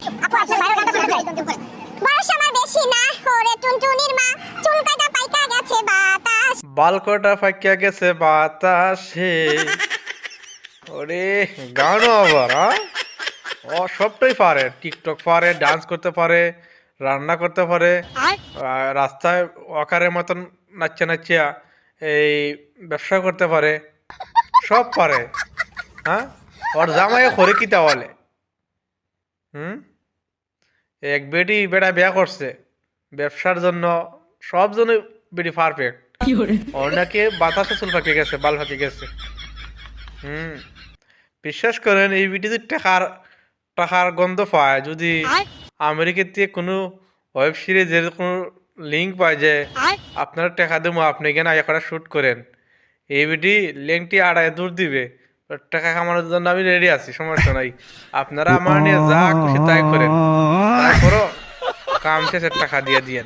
আপু আপনার ভাইয়ের গানটা শোনা যায়। বয়স আমার বেশি না ওরে টুনটুনির মা চুল কাটা পাইকা গেছে বাতাস। বালকটা ফাঁকিয়া গেছে বাতাসে। ওরে গানও আবার ও সবটাই পারে, টিকটক পারে, ডান্স করতে পারে, রান্না করতে পারে, রাস্তায় ওয়াকারের মতন নাচে নাচিয়া এই ব্যবসা করতে পারে, সব পারে। হ্যাঁ, ওর জামাই করে কি বলে? হুম, এক বেটি বেটা বিয়া করছে ব্যবসার জন্য, সব জন্য বেটি পারফেক্ট। ওর নাকি বাতাসে চুল ফাঁকে গেছে, বাল ফাঁকে গেছে। হুম, বিশ্বাস করেন এই ভিডিওতে টাকার টাকার গন্ধ পায় যদি আমেরিকার থেকে কোনো ওয়েব সিরিজের কোনো লিঙ্ক পায় যে আপনারা টাকা দেবো আপনি কেন একটা শ্যুট করেন, এই ভিডি লিঙ্কটি আড়াই দূর দিবে, তো টাকা কামানোর জন্য আমি রেডি আছি, সমস্যা নাই। আপনারা আমার নিয়ে যা খুশি তাই করেন, তারপরও কাম শেষে টাকা দিয়ে দিয়েন।